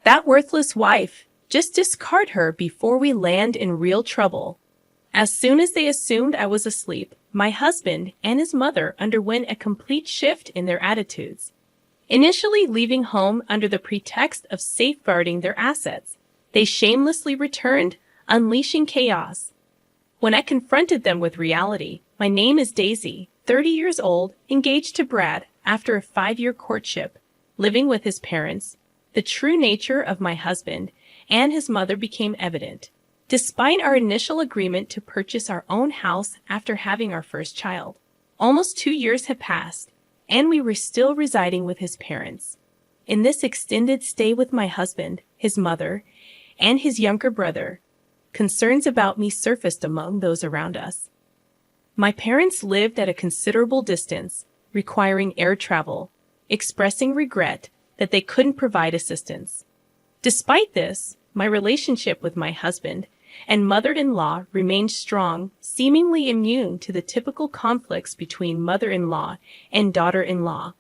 That worthless wife. Just discard her before we land in real trouble. As soon as they assumed I was asleep, my husband and his mother underwent a complete shift in their attitudes. Initially leaving home under the pretext of safeguarding their assets, they shamelessly returned, unleashing chaos. When I confronted them with reality, my name is Daisy, 30 years old, engaged to Brad after a 5-year courtship, living with his parents, the true nature of my husband and his mother became evident. Despite our initial agreement to purchase our own house after having our first child, almost 2 years had passed, and we were still residing with his parents. In this extended stay with my husband, his mother, and his younger brother, concerns about me surfaced among those around us. My parents lived at a considerable distance, requiring air travel, expressing regret that they couldn't provide assistance. Despite this, my relationship with my husband and mother-in-law remained strong, seemingly immune to the typical conflicts between mother-in-law and daughter-in-law.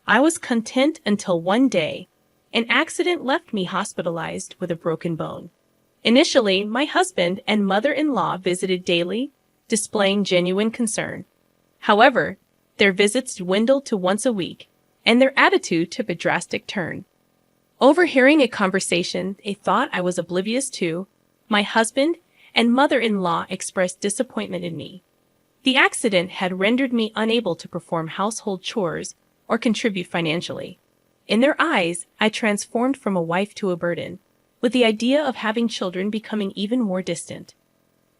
I was content until one day, an accident left me hospitalized with a broken bone. Initially, my husband and mother-in-law visited daily, displaying genuine concern. However, their visits dwindled to once a week, and their attitude took a drastic turn. Overhearing a conversation they thought I was oblivious to, my husband and mother-in-law expressed disappointment in me. The accident had rendered me unable to perform household chores or contribute financially. In their eyes, I transformed from a wife to a burden, with the idea of having children becoming even more distant.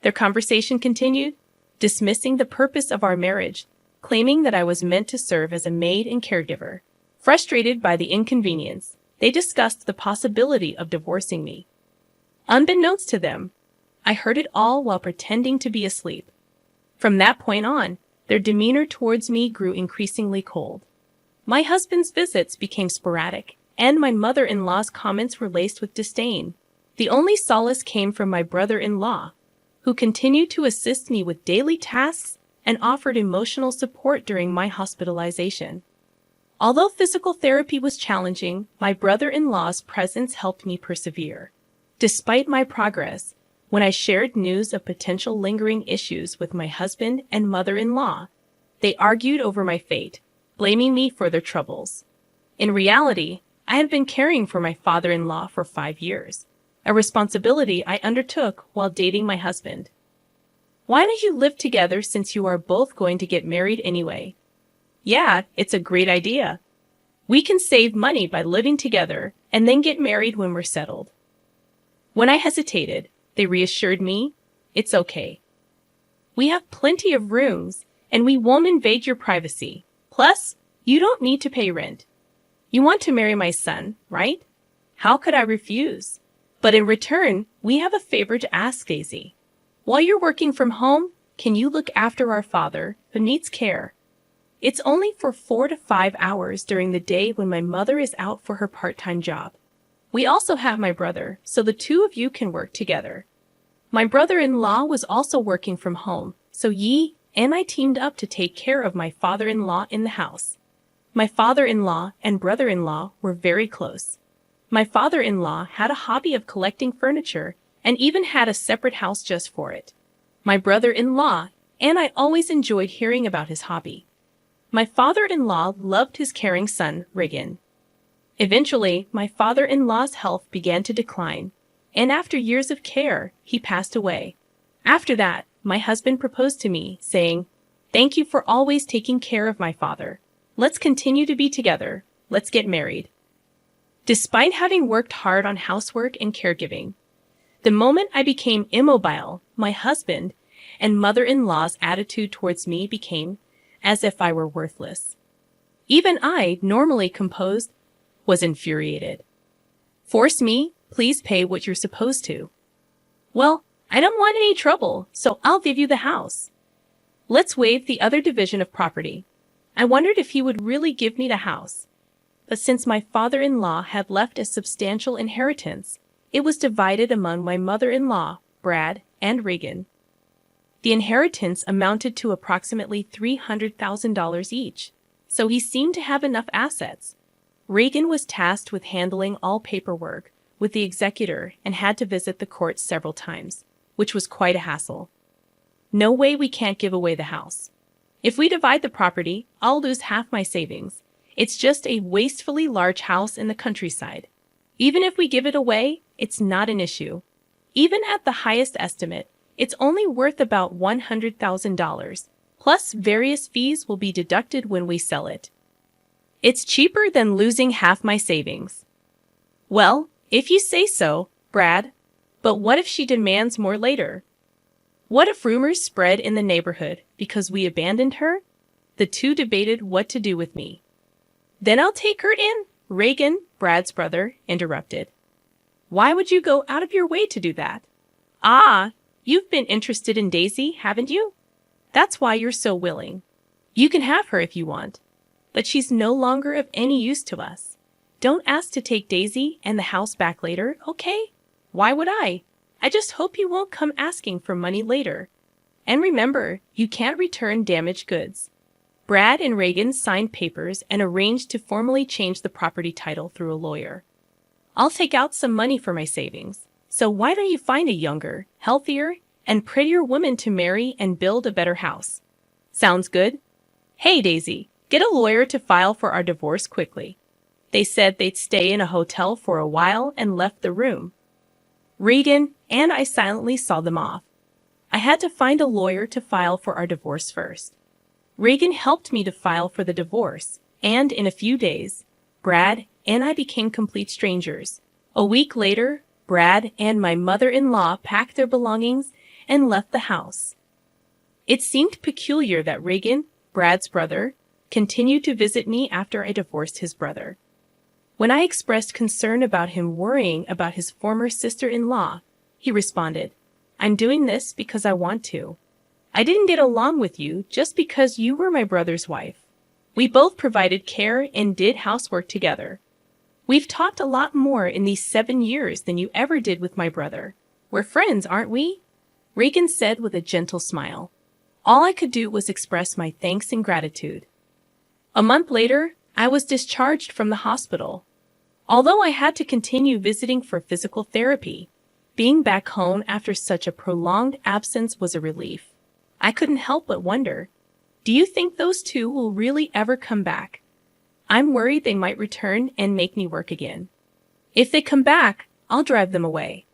Their conversation continued, dismissing the purpose of our marriage, claiming that I was meant to serve as a maid and caregiver. Frustrated by the inconvenience, they discussed the possibility of divorcing me. Unbeknownst to them, I heard it all while pretending to be asleep. From that point on, their demeanor towards me grew increasingly cold. My husband's visits became sporadic, and my mother-in-law's comments were laced with disdain. The only solace came from my brother-in-law, who continued to assist me with daily tasks and offered emotional support during my hospitalization. Although physical therapy was challenging, my brother-in-law's presence helped me persevere. Despite my progress, when I shared news of potential lingering issues with my husband and mother-in-law, they argued over my fate, blaming me for their troubles. In reality, I had been caring for my father-in-law for 5 years, a responsibility I undertook while dating my husband. Why don't you live together since you are both going to get married anyway? Yeah, it's a great idea. We can save money by living together and then get married when we're settled. When I hesitated, they reassured me, it's okay. We have plenty of rooms and we won't invade your privacy. Plus, you don't need to pay rent. You want to marry my son, right? How could I refuse? But in return, we have a favor to ask, Daisy. While you're working from home, can you look after our father, who needs care? It's only for 4 to 5 hours during the day when my mother is out for her part-time job. We also have my brother, so the two of you can work together. My brother-in-law was also working from home, so Yi and I teamed up to take care of my father-in-law in the house. My father-in-law and brother-in-law were very close. My father-in-law had a hobby of collecting furniture and even had a separate house just for it. My brother-in-law and I always enjoyed hearing about his hobby. My father-in-law loved his caring son, Regan. Eventually, my father-in-law's health began to decline, and after years of care, he passed away. After that, my husband proposed to me, saying, "Thank you for always taking care of my father. Let's continue to be together. Let's get married." Despite having worked hard on housework and caregiving, the moment I became immobile, my husband and mother-in-law's attitude towards me became as if I were worthless. Even I, normally composed, was infuriated. "Force me, please pay what you're supposed to." "Well, I don't want any trouble, so I'll give you the house." "Let's waive the other division of property." I wondered if he would really give me the house. But since my father-in-law had left a substantial inheritance, it was divided among my mother-in-law, Brad, and Regan. The inheritance amounted to approximately $300,000 each, so he seemed to have enough assets. Regan was tasked with handling all paperwork, with the executor and had to visit the court several times, which was quite a hassle. No way, we can't give away the house. If we divide the property, I'll lose half my savings. It's just a wastefully large house in the countryside. Even if we give it away, it's not an issue. Even at the highest estimate, it's only worth about $100,000, plus various fees will be deducted when we sell it. It's cheaper than losing half my savings. Well, if you say so, Brad. But what if she demands more later? What if rumors spread in the neighborhood because we abandoned her? The two debated what to do with me. Then I'll take her in, Reagan, Brad's brother, interrupted. Why would you go out of your way to do that? Ah, you've been interested in Daisy, haven't you? That's why you're so willing. You can have her if you want. But she's no longer of any use to us. Don't ask to take Daisy and the house back later, okay? Why would I? I just hope you won't come asking for money later. And remember, you can't return damaged goods. Brad and Reagan signed papers and arranged to formally change the property title through a lawyer. I'll take out some money for my savings. So why don't you find a younger, healthier, and prettier woman to marry and build a better house? Sounds good? Hey, Daisy, get a lawyer to file for our divorce quickly. They said they'd stay in a hotel for a while and left the room. Reagan and I silently saw them off. I had to find a lawyer to file for our divorce first. Reagan helped me to file for the divorce, and in a few days, Brad and I became complete strangers. A week later, Brad and my mother-in-law packed their belongings and left the house. It seemed peculiar that Reagan, Brad's brother, continued to visit me after I divorced his brother. When I expressed concern about him worrying about his former sister-in-law, he responded, "I'm doing this because I want to. I didn't get along with you just because you were my brother's wife. We both provided care and did housework together. We've talked a lot more in these 7 years than you ever did with my brother. We're friends, aren't we?" Reagan said with a gentle smile. All I could do was express my thanks and gratitude. A month later, I was discharged from the hospital. Although I had to continue visiting for physical therapy, being back home after such a prolonged absence was a relief. I couldn't help but wonder, do you think those two will really ever come back? I'm worried they might return and make me work again. If they come back, I'll drive them away.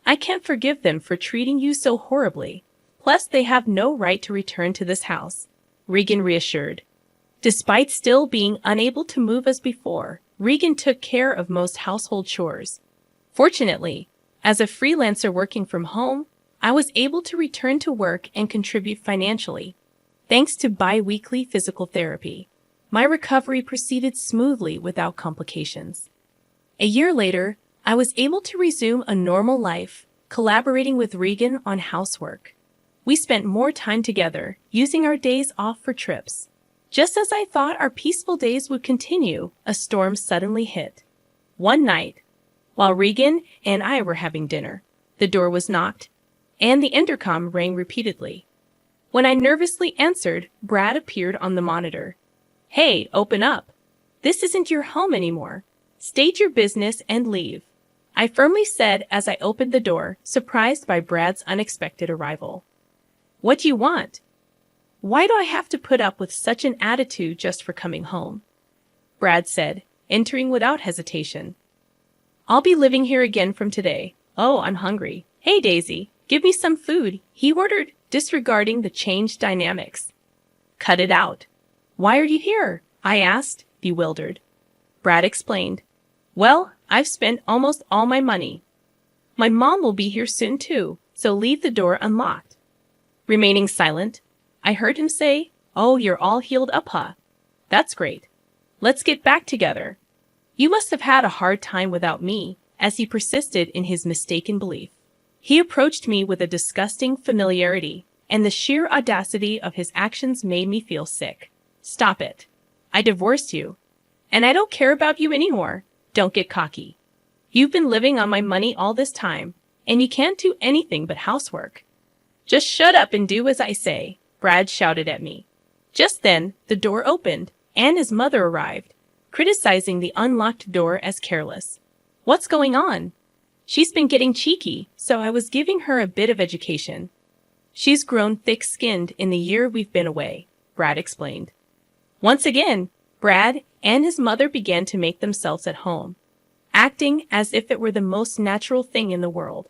I can't forgive them for treating you so horribly. Plus, they have no right to return to this house, Reagan reassured. Despite still being unable to move as before, Reagan took care of most household chores. Fortunately, as a freelancer working from home, I was able to return to work and contribute financially. Thanks to bi-weekly physical therapy, my recovery proceeded smoothly without complications. A year later, I was able to resume a normal life, collaborating with Reagan on housework. We spent more time together, using our days off for trips. Just as I thought our peaceful days would continue, a storm suddenly hit. One night, while Reagan and I were having dinner, the door was knocked, and the intercom rang repeatedly. When I nervously answered, Brad appeared on the monitor. "Hey, open up. This isn't your home anymore. State your business and leave," I firmly said as I opened the door, surprised by Brad's unexpected arrival. "What do you want? Why do I have to put up with such an attitude just for coming home?" Brad said, entering without hesitation. "I'll be living here again from today. Oh, I'm hungry. Hey, Daisy, give me some food," he ordered, disregarding the changed dynamics. "Cut it out. Why are you here?" I asked, bewildered. Brad explained. "Well, I've spent almost all my money. My mom will be here soon too, so leave the door unlocked." Remaining silent, I heard him say, "Oh, you're all healed up, huh? That's great. Let's get back together. You must have had a hard time without me," as he persisted in his mistaken belief. He approached me with a disgusting familiarity, and the sheer audacity of his actions made me feel sick. "Stop it. I divorced you, and I don't care about you anymore. Don't get cocky. You've been living on my money all this time, and you can't do anything but housework." "Just shut up and do as I say," Brad shouted at me. Just then, the door opened, and his mother arrived, criticizing the unlocked door as careless. "What's going on?" She's been getting cheeky, so I was giving her a bit of education. She's grown thick-skinned in the year we've been away, Brad explained. Once again, Brad and his mother began to make themselves at home, acting as if it were the most natural thing in the world.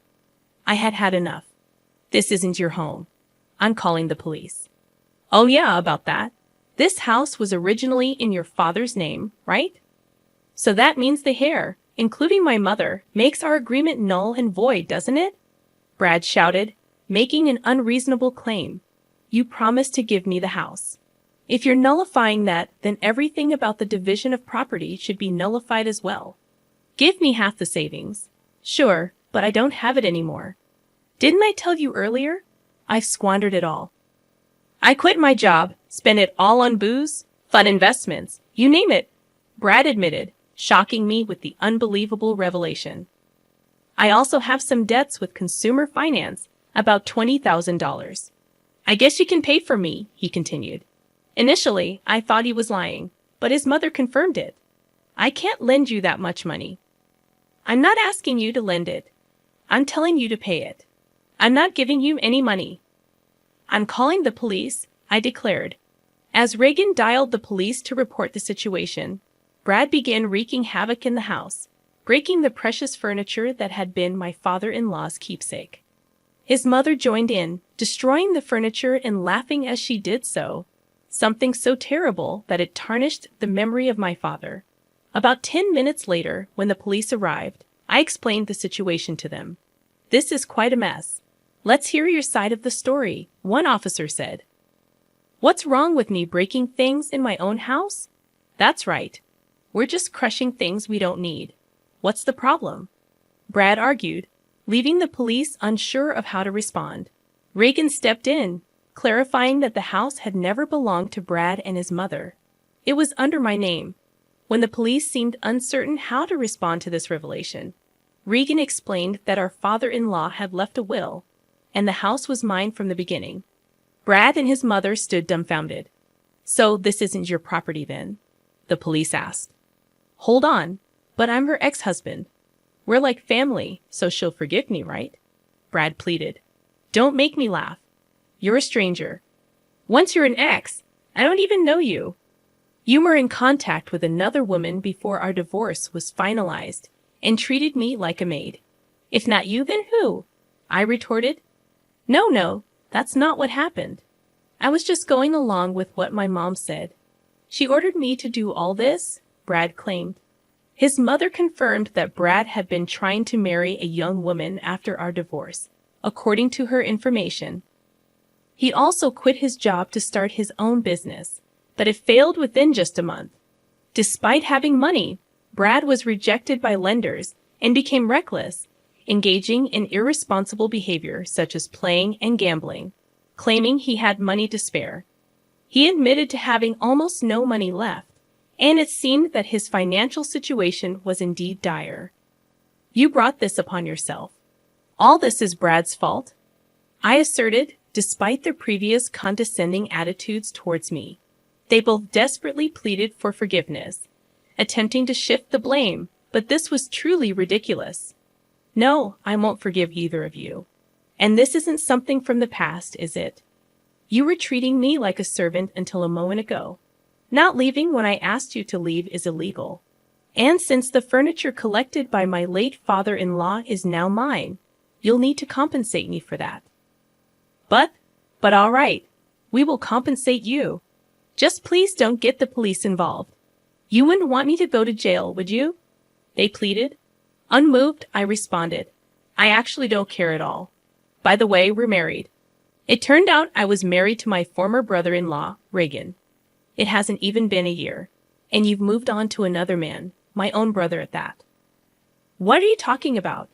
I had had enough. This isn't your home. I'm calling the police. Oh yeah, about that. This house was originally in your father's name, right? So that means the heir, including my mother, makes our agreement null and void, doesn't it? Brad shouted, making an unreasonable claim. You promised to give me the house. If you're nullifying that, then everything about the division of property should be nullified as well. Give me half the savings. Sure, but I don't have it anymore. Didn't I tell you earlier? I've squandered it all. I quit my job, spent it all on booze, fun investments, you name it, Brad admitted, shocking me with the unbelievable revelation. I also have some debts with consumer finance, about $20,000. I guess you can pay for me, he continued. Initially, I thought he was lying, but his mother confirmed it. I can't lend you that much money. I'm not asking you to lend it. I'm telling you to pay it. I'm not giving you any money. I'm calling the police, I declared. As Reagan dialed the police to report the situation, Brad began wreaking havoc in the house, breaking the precious furniture that had been my father-in-law's keepsake. His mother joined in, destroying the furniture and laughing as she did so, something so terrible that it tarnished the memory of my father. About 10 minutes later, when the police arrived, I explained the situation to them. This is quite a mess. Let's hear your side of the story, one officer said. What's wrong with me breaking things in my own house? That's right. We're just crushing things we don't need. What's the problem? Brad argued, leaving the police unsure of how to respond. Reagan stepped in, clarifying that the house had never belonged to Brad and his mother. It was under my name. When the police seemed uncertain how to respond to this revelation, Reagan explained that our father-in-law had left a will, and the house was mine from the beginning. Brad and his mother stood dumbfounded. So this isn't your property then? The police asked. Hold on, but I'm her ex-husband. We're like family, so she'll forgive me, right? Brad pleaded. Don't make me laugh. You're a stranger. Once you're an ex, I don't even know you. You were in contact with another woman before our divorce was finalized and treated me like a maid. If not you, then who? I retorted. No, that's not what happened. I was just going along with what my mom said. She ordered me to do all this, Brad claimed. His mother confirmed that Brad had been trying to marry a young woman after our divorce, according to her information. He also quit his job to start his own business, but it failed within just a month. Despite having money, Brad was rejected by lenders and became reckless, engaging in irresponsible behavior such as playing and gambling, claiming he had money to spare. He admitted to having almost no money left, and it seemed that his financial situation was indeed dire. You brought this upon yourself. All this is Brad's fault, I asserted, despite their previous condescending attitudes towards me. They both desperately pleaded for forgiveness, attempting to shift the blame, but this was truly ridiculous. No, I won't forgive either of you. And this isn't something from the past, is it? You were treating me like a servant until a moment ago. Not leaving when I asked you to leave is illegal. And since the furniture collected by my late father-in-law is now mine, you'll need to compensate me for that. But all right, we will compensate you. Just please don't get the police involved. You wouldn't want me to go to jail, would you? They pleaded. Unmoved, I responded. I actually don't care at all. By the way, we're married. It turned out I was married to my former brother-in-law, Reagan. It hasn't even been a year, and you've moved on to another man, my own brother at that. What are you talking about?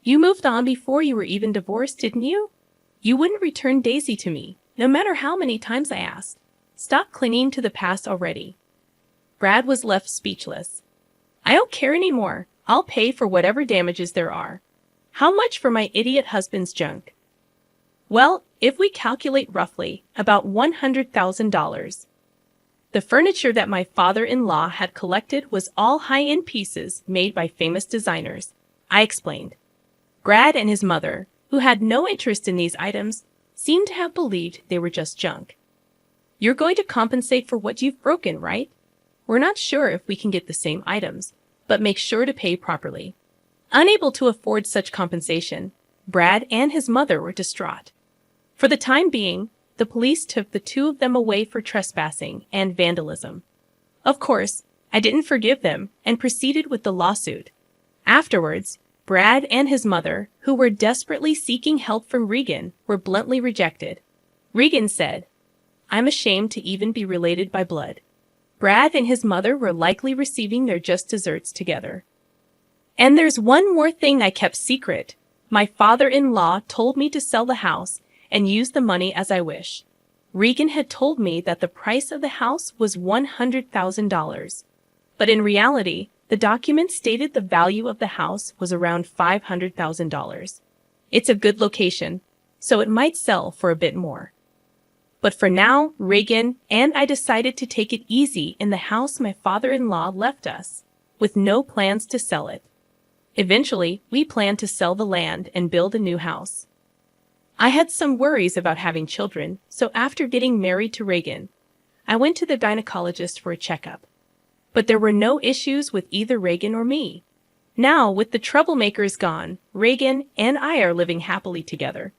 You moved on before you were even divorced, didn't you? You wouldn't return Daisy to me, no matter how many times I asked. Stop clinging to the past already. Brad was left speechless. I don't care anymore. I'll pay for whatever damages there are. How much for my idiot husband's junk? Well, if we calculate roughly, about $100,000. The furniture that my father-in-law had collected was all high-end pieces made by famous designers, I explained. Brad and his mother, who had no interest in these items, seemed to have believed they were just junk. You're going to compensate for what you've broken, right? We're not sure if we can get the same items, but make sure to pay properly. Unable to afford such compensation, Brad and his mother were distraught. For the time being, the police took the two of them away for trespassing and vandalism. Of course, I didn't forgive them and proceeded with the lawsuit. Afterwards, Brad and his mother, who were desperately seeking help from Regan, were bluntly rejected. Regan said, "I'm ashamed to even be related by blood." Brad and his mother were likely receiving their just desserts together. And there's one more thing I kept secret. My father-in-law told me to sell the house and use the money as I wish. Regan had told me that the price of the house was $100,000. But in reality, the document stated the value of the house was around $500,000. It's a good location, so it might sell for a bit more. But for now, Regan and I decided to take it easy in the house my father-in-law left us, with no plans to sell it. Eventually, we planned to sell the land and build a new house. I had some worries about having children, so after getting married to Regan, I went to the gynecologist for a checkup. But there were no issues with either Regan or me. Now, with the troublemakers gone, Regan and I are living happily together.